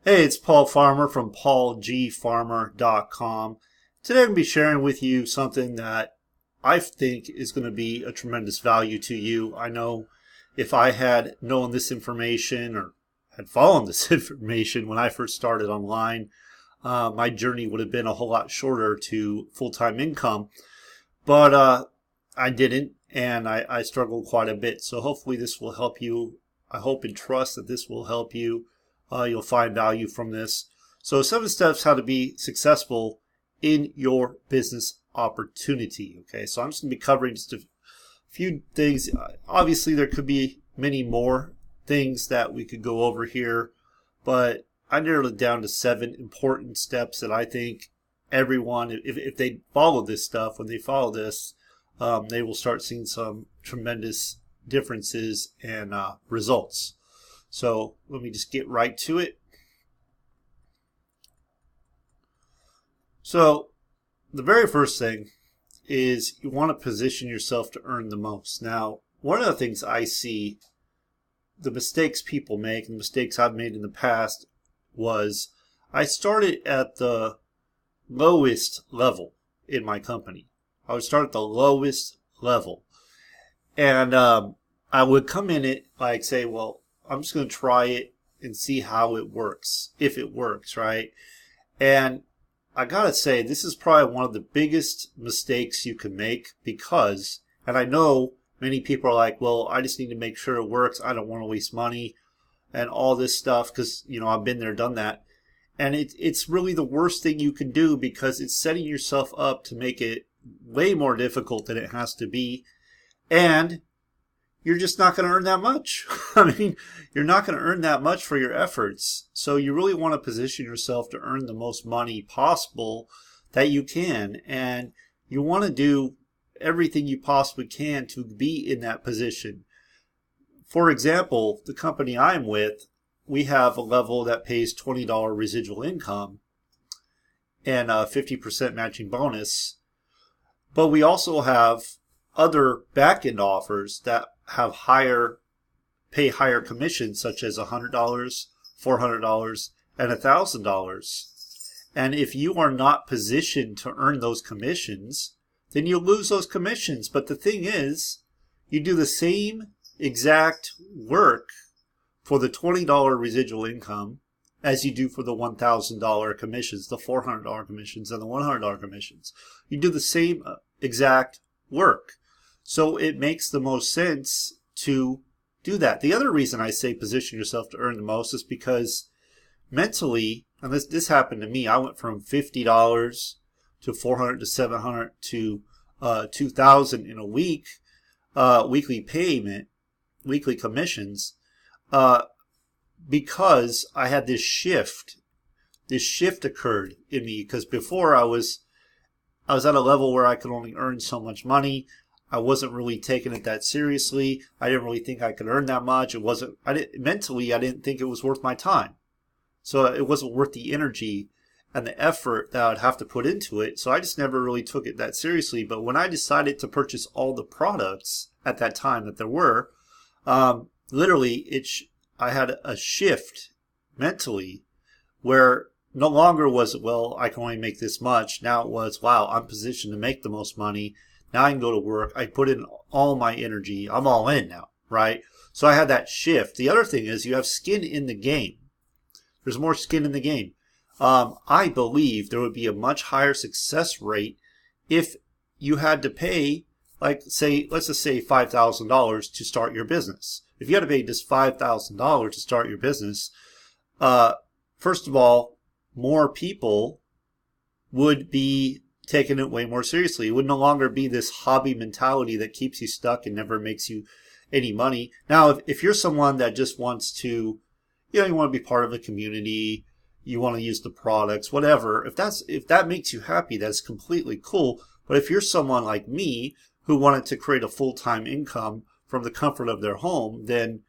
Hey, it's Paul Farmer from paulgfarmer.com. Today I'm going to be sharing with you something that I think is going to be a tremendous value to you. I know if I had known this information or had followed this information when I first started online, my journey would have been a whole lot shorter to full-time income. But I didn't, and I struggled quite a bit. So hopefully this will help you. I hope and trust that this will help you. You'll find value from this. So 7 steps how to be successful in your business opportunity. Okay, so I'm just going to be covering just a few things. Obviously, there could be many more things that we could go over here, but I narrowed it down to 7 important steps that I think everyone, if they follow this stuff, when they follow this, they will start seeing some tremendous differences and results. So let me just get right to it. So the very first thing is you want to position yourself to earn the most. Now, one of the things I see, the mistakes people make, and the mistakes I've made in the past, was I started at the lowest level in my company. I would start at the lowest level. And I would come in it like say, well, I'm just going to try it and see how it works, if it works, right? And I got to say, this is probably one of the biggest mistakes you can make because, and I know many people are like, well, I just need to make sure it works. I don't want to waste money and all this stuff because, I've been there, done that. And it's really the worst thing you can do because it's setting yourself up to make it way more difficult than it has to be. And you're just not going to earn that much. I mean, you're not going to earn that much for your efforts. So you really want to position yourself to earn the most money possible that you can. And you want to do everything you possibly can to be in that position. For example, the company I'm with, we have a level that pays $20 residual income and a 50% matching bonus. But we also have other back-end offers that have pay higher commissions, such as $100, $400, and $1,000. And if you are not positioned to earn those commissions, then you lose those commissions. But the thing is, you do the same exact work for the $20 residual income as you do for the $1,000 commissions, the $400 commissions, and the $100 commissions. You do the same exact work. So it makes the most sense to do that. The other reason I say position yourself to earn the most is because mentally, and this happened to me, I went from $50 to $400 to $700 to $2,000 in a week, weekly payment, weekly commissions, because I had this shift. This shift occurred in me because before I was at a level where I could only earn so much money. I wasn't really taking it that seriously. I didn't really think I could earn that much. Mentally, I didn't think it was worth my time. So it wasn't worth the energy and the effort that I'd have to put into it. So I just never really took it that seriously. But when I decided to purchase all the products at that time that there were, literally, I had a shift mentally where no longer was it, well, I can only make this much. Now it was, wow, I'm positioned to make the most money. Now I can go to work. I put in all my energy. I'm all in now, right? So I had that shift. The other thing is you have skin in the game. There's more skin in the game. I believe there would be a much higher success rate if you had to pay, let's just say $5,000 to start your business. If you had to pay just $5,000 to start your business, first of all, more people would be taking it way more seriously. It would no longer be this hobby mentality that keeps you stuck and never makes you any money. Now, if you're someone that just wants to, you want to be part of a community, you want to use the products, whatever, if that makes you happy, that's completely cool. But if you're someone like me who wanted to create a full-time income from the comfort of their home, then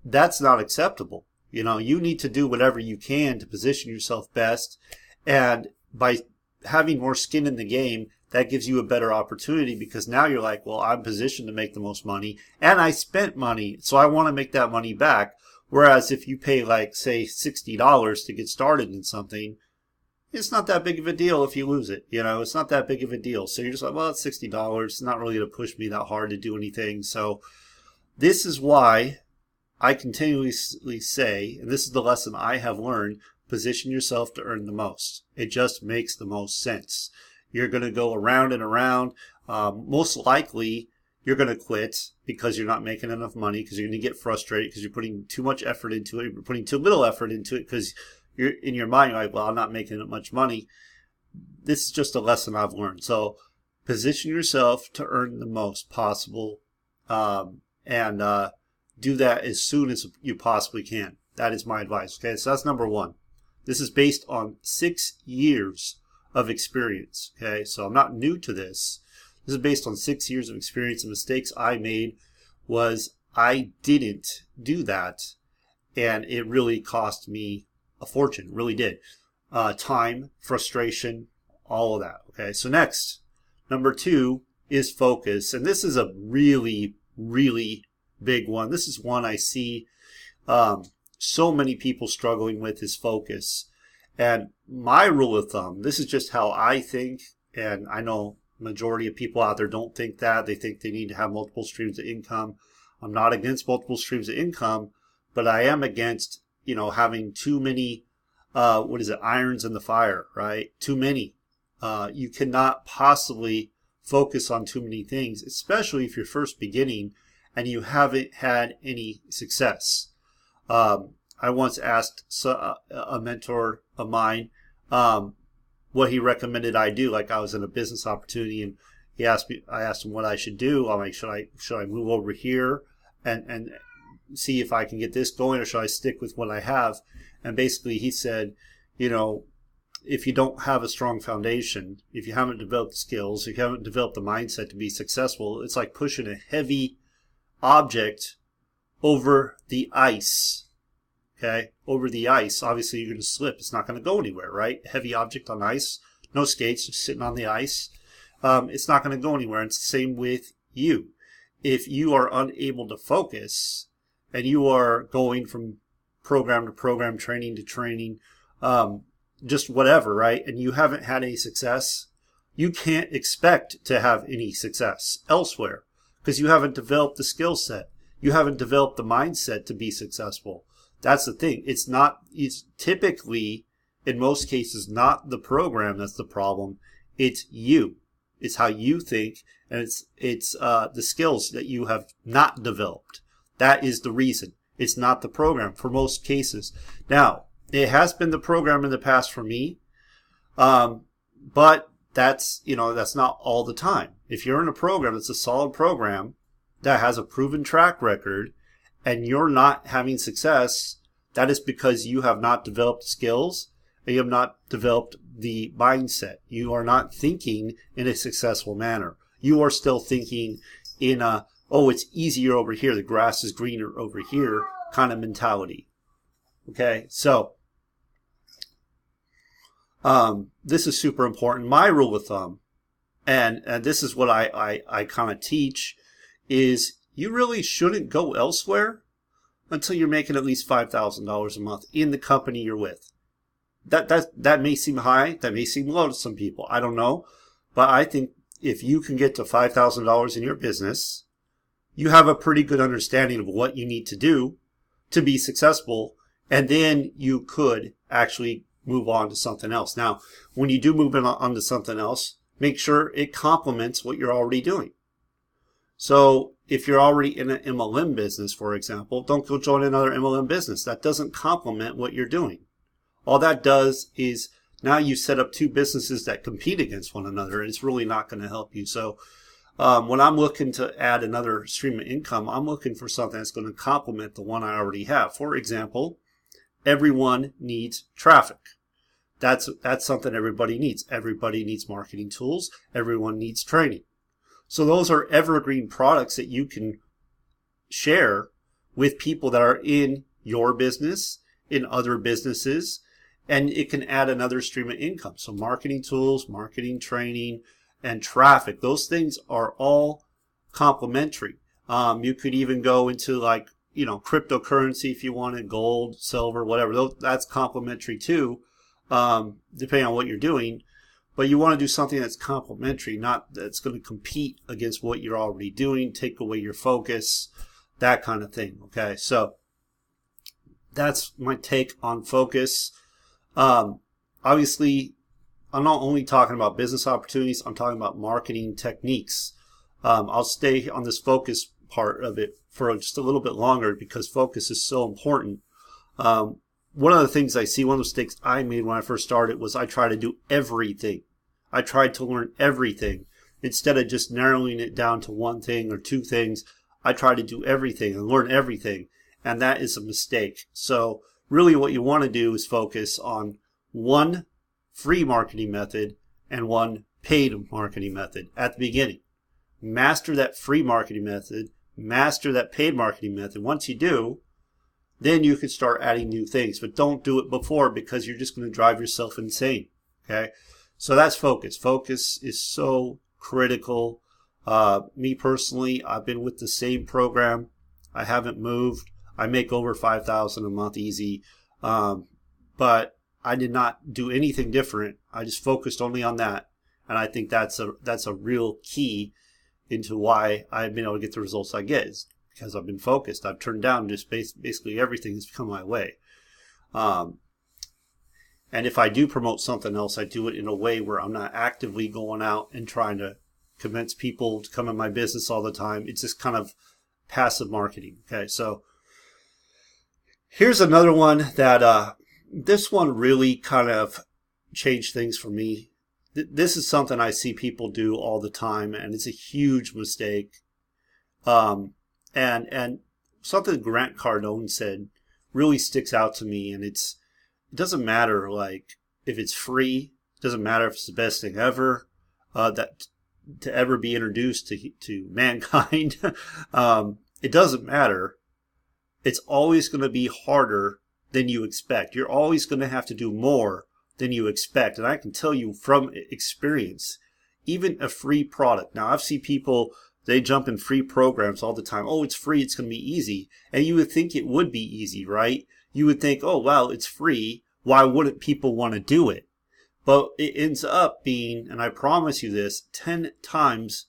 that's not acceptable. You need to do whatever you can to position yourself best. And by having more skin in the game, that gives you a better opportunity because now you're like, well, I'm positioned to make the most money and I spent money, so I want to make that money back. Whereas if you pay like, say, $60 to get started in something, it's not that big of a deal if you lose it. It's not that big of a deal. So you're just like, well, it's $60. It's not really going to push me that hard to do anything. So this is why I continuously say, and this is the lesson I have learned, position yourself to earn the most. It just makes the most sense. You're going to go around and around. Most likely, you're going to quit because you're not making enough money, because you're going to get frustrated because you're putting too much effort into it. You're putting too little effort into it because you're in your mind, you're like, well, I'm not making much money. This is just a lesson I've learned. So position yourself to earn the most possible, and do that as soon as you possibly can. That is my advice. Okay, so that's number one. This is based on 6 years of experience. Okay, so I'm not new to this. This is based on 6 years of experience. The mistakes I made was I didn't do that, and it really cost me a fortune. It really did. Time, frustration, all of that. Okay, so next, number 2 is focus. And this is a really, really big one. This is one I see so many people struggling with, is focus. And my rule of thumb, this is just how I think, and I know majority of people out there don't think that. They think they need to have multiple streams of income. I'm not against multiple streams of income, but I am against, having too many, irons in the fire, right? Too many. You cannot possibly focus on too many things, especially if you're first beginning and you haven't had any success. I once asked a mentor of mine what he recommended I do. Like, I was in a business opportunity, and I asked him what I should do. I'm like, should I move over here and see if I can get this going, or should I stick with what I have? And basically he said, if you don't have a strong foundation, if you haven't developed the skills, if you haven't developed the mindset to be successful, it's like pushing a heavy object over the ice. Okay, over the ice. Obviously, you're going to slip. It's not going to go anywhere, right? Heavy object on ice, no skates, just sitting on the ice. It's not going to go anywhere. It's the same with you. If you are unable to focus and you are going from program to program, training to training, just whatever, right? And you haven't had any success, you can't expect to have any success elsewhere because you haven't developed the skill set. You haven't developed the mindset to be successful. That's the thing. It's typically, in most cases, not the program that's the problem. It's you. It's how you think, and it's the skills that you have not developed. That is the reason. It's not the program for most cases. Now, it has been the program in the past for me, but that's not all the time. If you're in a program that's a solid program that has a proven track record, and you're not having success, that is because you have not developed skills, and you have not developed the mindset. You are not thinking in a successful manner. You are still thinking in it's easier over here, the grass is greener over here kind of mentality. Okay, so this is super important. My rule of thumb, and this is what I kind of teach, is you really shouldn't go elsewhere until you're making at least $5,000 a month in the company you're with. That may seem high, that may seem low to some people. I don't know, but I think if you can get to $5,000 in your business, you have a pretty good understanding of what you need to do to be successful, and then you could actually move on to something else. Now, when you do move on to something else, make sure it complements what you're already doing. So if you're already in an MLM business, for example, don't go join another MLM business. That doesn't complement what you're doing. All that does is now you set up two businesses that compete against one another, and it's really not going to help you. So when I'm looking to add another stream of income, I'm looking for something that's going to complement the one I already have. For example, everyone needs traffic. That's something everybody needs. Everybody needs marketing tools. Everyone needs training. So those are evergreen products that you can share with people that are in your business, in other businesses, and it can add another stream of income. So marketing tools, marketing training, and traffic, those things are all complementary. You could even go into cryptocurrency if you wanted, gold, silver, whatever. That's complementary too, depending on what you're doing. But you want to do something that's complementary, not that's going to compete against what you're already doing, take away your focus, that kind of thing. Okay, so that's my take on focus. Obviously, I'm not only talking about business opportunities, I'm talking about marketing techniques. I'll stay on this focus part of it for just a little bit longer because focus is so important. One of the things I see, one of the mistakes I made when I first started was I tried to do everything. I tried to learn everything. Instead of just narrowing it down to one thing or two things, I tried to do everything and learn everything. And that is a mistake. So really what you want to do is focus on one free marketing method and one paid marketing method at the beginning. Master that free marketing method, master that paid marketing method. Once you do, then you can start adding new things, but don't do it before because you're just going to drive yourself insane. Okay. So that's focus. Focus is so critical. Me personally, I've been with the same program. I haven't moved. I make over $5,000 a month easy. But I did not do anything different. I just focused only on that. And I think that's a real key into why I've been able to get the results I get, is because I've been focused. I've turned down just basically everything that's come my way. And if I do promote something else, I do it in a way where I'm not actively going out and trying to convince people to come in my business all the time. It's just kind of passive marketing. Okay, so here's another one that this one really kind of changed things for me. This is something I see people do all the time, and it's a huge mistake. And something Grant Cardone said really sticks out to me, and it doesn't matter like if it's free, it doesn't matter if it's the best thing ever, that to ever be introduced to mankind. It doesn't matter. It's always going to be harder than you expect. You're always going to have to do more than you expect. And I can tell you from experience, even a free product. Now, I've seen people, they jump in free programs all the time. Oh, it's free, it's going to be easy. And you would think it would be easy, right? You would think, oh, well, it's free. Why wouldn't people want to do it? But it ends up being, and I promise you this, 10 times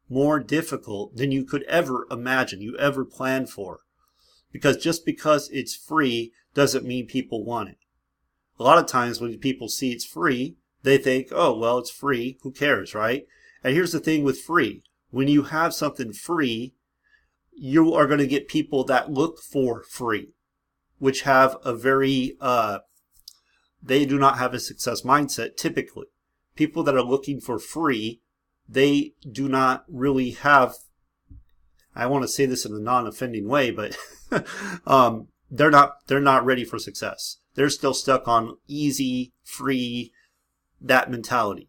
more difficult than you could ever imagine, you ever plan for. Because just because it's free doesn't mean people want it. A lot of times when people see it's free, they think, oh, well, it's free. Who cares, right? And here's the thing with free. When you have something free, you are going to get people that look for free, which have a very, they do not have a success mindset typically. People that are looking for free, they do not really have, I want to say this in a non-offending way, but they're not ready for success. They're still stuck on easy, free, that mentality.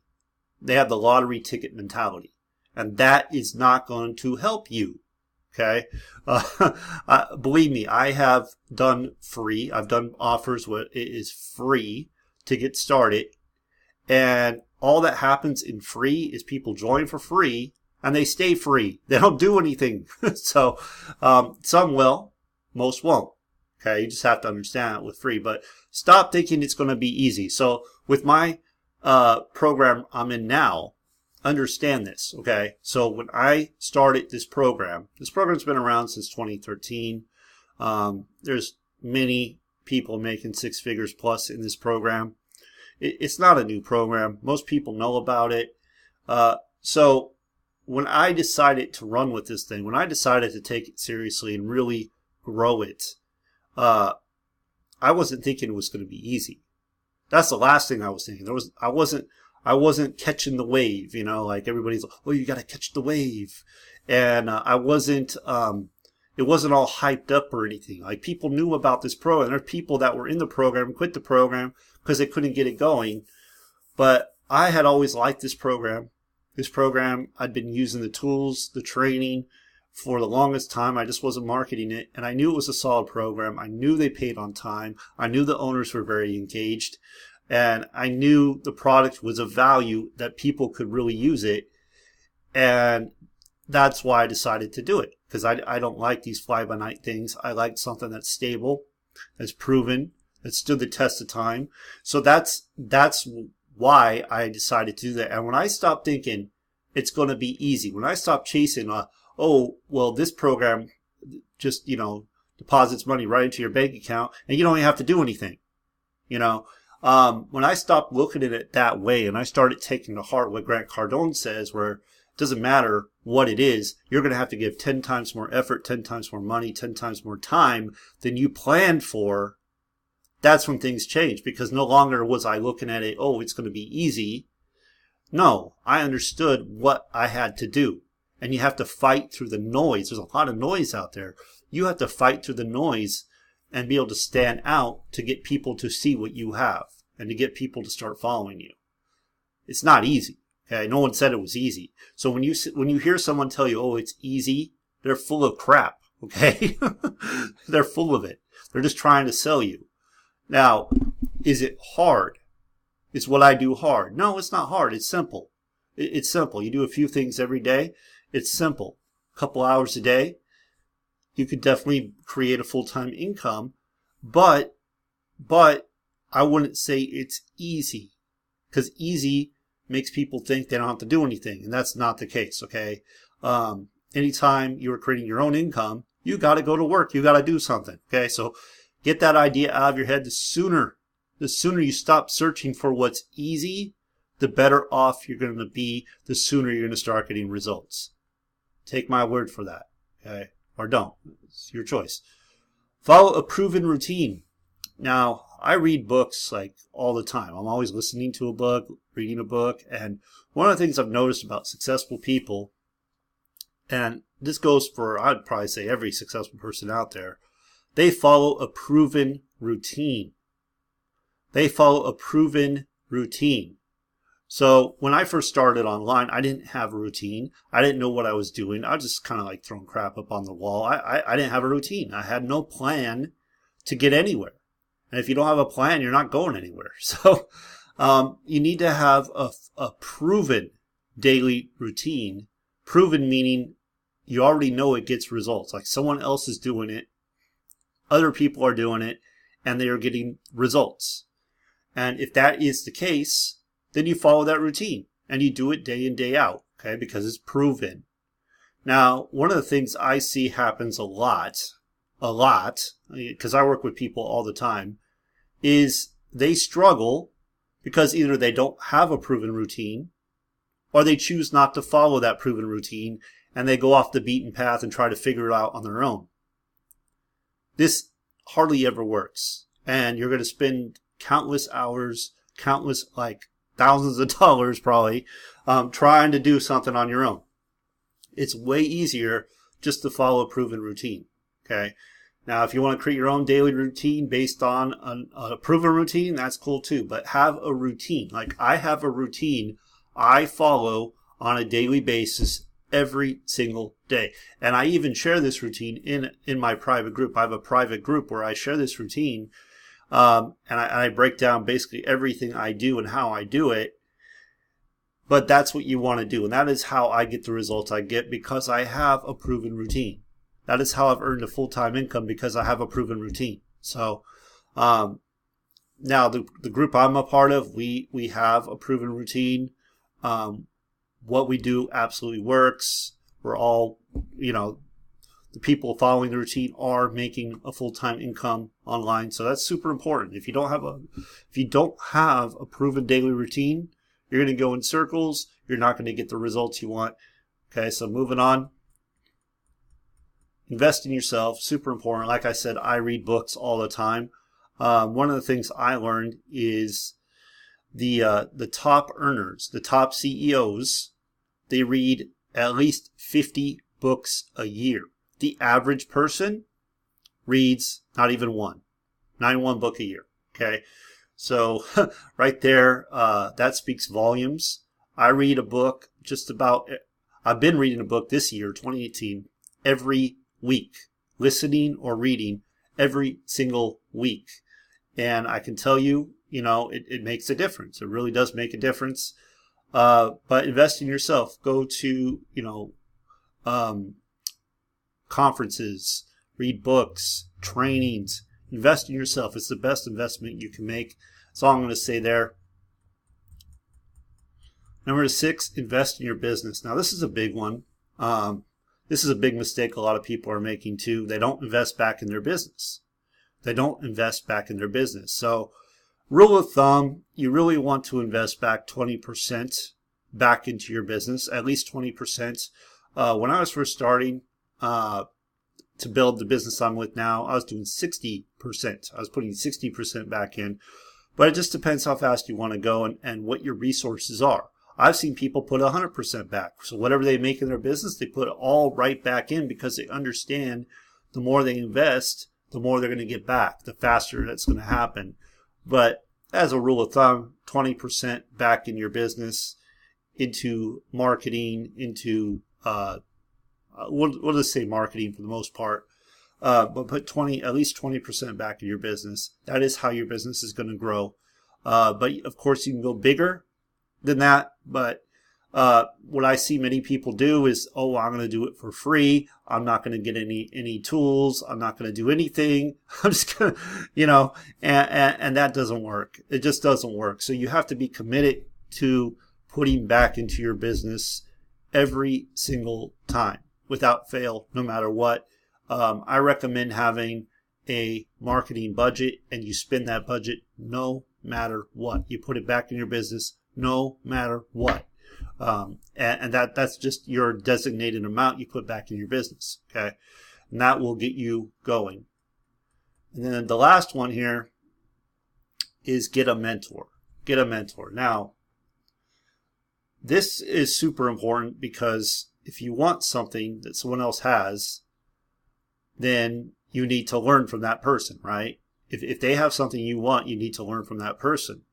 They have the lottery ticket mentality. And that is not going to help you. Okay? Believe me, I have done free. I've done offers where it is free to get started. And all that happens in free is people join for free and they stay free. They don't do anything. So some will, most won't. Okay, you just have to understand it with free. But stop thinking it's going to be easy. So with my program I'm in now, understand this, okay? So when I started this program's been around since 2013. There's many people making 6 figures plus in this program. It's not a new program. Most people know about it. So when I decided to run with this thing, when I decided to take it seriously and really grow it, I wasn't thinking it was going to be easy. That's the last thing I was thinking. I wasn't catching the wave, like everybody's like, oh, you got to catch the wave. And I wasn't, it wasn't all hyped up or anything. Like people knew about this program. There are people that were in the program, quit the program because they couldn't get it going. But I had always liked this program. This program, I'd been using the tools, the training for the longest time. I just wasn't marketing it. And I knew it was a solid program. I knew they paid on time. I knew the owners were very engaged. And I knew the product was of value that people could really use it. And that's why I decided to do it. because I don't like these fly-by-night things. I like something that's stable, that's proven, that stood the test of time. So that's why I decided to do that. And when I stopped thinking it's going to be easy, when I stopped chasing, this program just, deposits money right into your bank account and you don't even have to do anything, when I stopped looking at it that way and I started taking to heart what Grant Cardone says, where it doesn't matter what it is, you're going to have to give 10 times more effort, 10 times more money, 10 times more time than you planned for. That's when things change, because no longer was I looking at it, it's going to be easy. No, I understood what I had to do. And you have to fight through the noise. There's a lot of noise out there. You have to fight through the noise and be able to stand out to get people to see what you have and to get people to start following you. It's not easy. Okay, no one said it was easy. So when you hear someone tell you, it's easy, they're full of crap. Okay, they're full of it. They're just trying to sell you. Now, is it hard? Is what I do hard? No, it's not hard. It's simple. It's simple. You do a few things every day. It's simple. A couple hours a day. You could definitely create a full-time income, but I wouldn't say it's easy, because easy makes people think they don't have to do anything, and that's not the case. Okay. Anytime you're creating your own income, you got to go to work. You got to do something. Okay. So get that idea out of your head. The sooner you stop searching for what's easy, the better off you're going to be. The sooner you're going to start getting results. Take my word for that. Okay. Or don't. It's your choice. Follow a proven routine. Now, I read books like all the time. I'm always listening to a book, reading a book. And one of the things I've noticed about successful people, and this goes for, I'd probably say, every successful person out there, they follow a proven routine. They follow a proven routine. So when I first started online, I didn't have a routine. I didn't know what I was doing. I was just kind of like throwing crap up on the wall. I didn't have a routine. I had no plan to get anywhere. And if you don't have a plan, you're not going anywhere. So you need to have a proven daily routine. Proven meaning you already know it gets results. Like someone else is doing it. Other people are doing it. And they are getting results. And if that is the case, then you follow that routine and you do it day in, day out, okay, because it's proven. Now, one of the things I see happens a lot, because I work with people all the time, is they struggle because either they don't have a proven routine or they choose not to follow that proven routine and they go off the beaten path and try to figure it out on their own. This hardly ever works, and you're going to spend countless hours, thousands of dollars probably, trying to do something on your own. It's way easier just to follow a proven routine. Okay. Now, if you want to create your own daily routine based on a proven routine, that's cool too. But have a routine. Like I have a routine I follow on a daily basis every single day. And I even share this routine in my private group. I have a private group where I share this routine. And I break down basically everything I do and how I do it. But that's what you want to do. And that is how I get the results I get, because I have a proven routine. That is how I've earned a full-time income, because I have a proven routine. So now the group I'm a part of, we have a proven routine. What we do absolutely works. We're all, the people following the routine are making a full-time income online. So that's super important. If you don't have a proven daily routine, you're going to go in circles. You're not going to get the results you want. Okay, so moving on. Invest in yourself, super important. Like I said, I read books all the time. One of the things I learned is the top earners, the top CEOs, they read at least 50 books a year. The average person reads not even one book a year. Okay. So right there, that speaks volumes. I read a book I've been reading a book this year, 2018, every week, listening or reading every single week. And I can tell you, it makes a difference. It really does make a difference. But invest in yourself. Go to, conferences, read books, trainings, invest in yourself. It's the best investment you can make. That's all I'm going to say there. Number 6, invest in your business. Now, this is a big one. This is a big mistake a lot of people are making too. They don't invest back in their business. They don't invest back in their business. So, rule of thumb, you really want to invest back 20% back into your business, at least 20%. When I was first starting to build the business I'm with now, I was doing 60%. I was putting 60% back in. But it just depends how fast you want to go and what your resources are. I've seen people put 100% back. So whatever they make in their business, they put it all right back in because they understand the more they invest, the more they're going to get back, the faster that's going to happen. But as a rule of thumb, 20% back in your business, into marketing, into we'll just say marketing for the most part, but put at least 20% back in your business. That is how your business is going to grow. But of course, you can go bigger than that. But what I see many people do is, oh, I'm going to do it for free. I'm not going to get any tools. I'm not going to do anything. I'm just going to, and that doesn't work. It just doesn't work. So you have to be committed to putting back into your business every single time without fail, no matter what. I recommend having a marketing budget, and you spend that budget no matter what. You put it back in your business no matter what. And that's just your designated amount you put back in your business, okay? And that will get you going. And then the last one here is get a mentor. Get a mentor. Now, this is super important because if you want something that someone else has, then you need to learn from that person, right? If they have something you want, you need to learn from that person.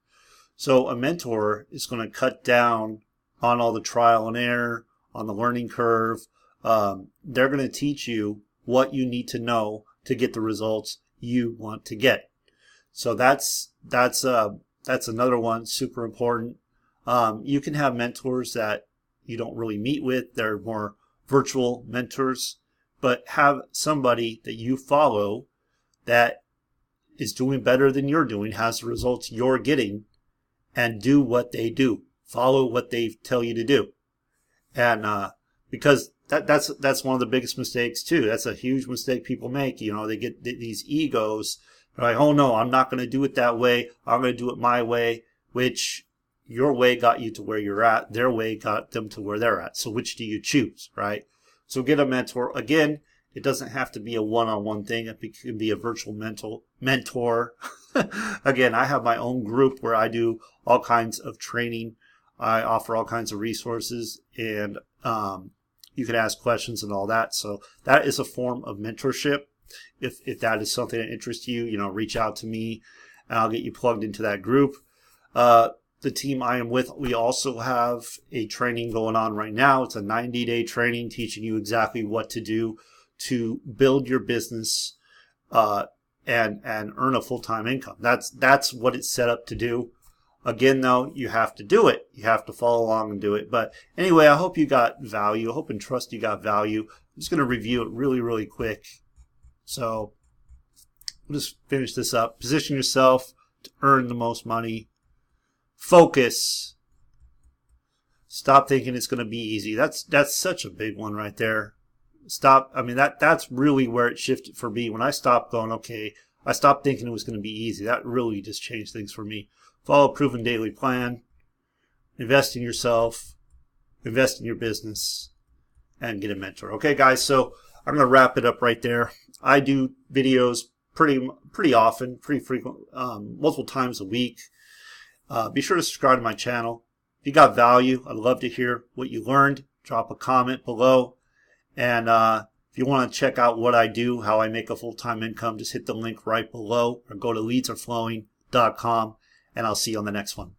So a mentor is going to cut down on all the trial and error, on the learning curve. They're going to teach you what you need to know to get the results you want to get. So that's another one, super important. You can have mentors that you don't really meet with. They're more virtual mentors, but have somebody that you follow that is doing better than you're doing, has the results you're getting, and do what they do. Follow what they tell you to do. And because that's one of the biggest mistakes too. That's a huge mistake people make. They get these egos. They're like, oh no, I'm not going to do it that way. I'm going to do it my way, which your way got you to where you're at. Their way got them to where they're at. So which do you choose, right? So get a mentor. Again, it doesn't have to be a one-on-one thing. It can be a virtual mentor. Again, I have my own group where I do all kinds of training. I offer all kinds of resources, and you can ask questions and all that. So that is a form of mentorship. If that is something that interests you, reach out to me, and I'll get you plugged into that group. The team I am with, we also have a training going on right now. It's a 90-day training teaching you exactly what to do to build your business and earn a full-time income. That's what it's set up to do. Again, though, you have to do it. You have to follow along and do it. But anyway, I hope you got value. I hope and trust you got value. I'm just going to review it really, really quick. So we'll just finish this up. Position yourself to earn the most money. Focus. Stop thinking it's going to be easy. That's such a big one right there. Stop. I mean, that's really where it shifted for me. When I stopped going, okay, I stopped thinking it was going to be easy. That really just changed things for me. Follow a proven daily plan. Invest in yourself. Invest in your business. And get a mentor. Okay, guys, so I'm going to wrap it up right there. I do videos pretty often, pretty frequent, multiple times a week. Be sure to subscribe to my channel. If you got value, I'd love to hear what you learned. Drop a comment below. And if you want to check out what I do, how I make a full-time income, just hit the link right below or go to leadsaretoflowing.com, and I'll see you on the next one.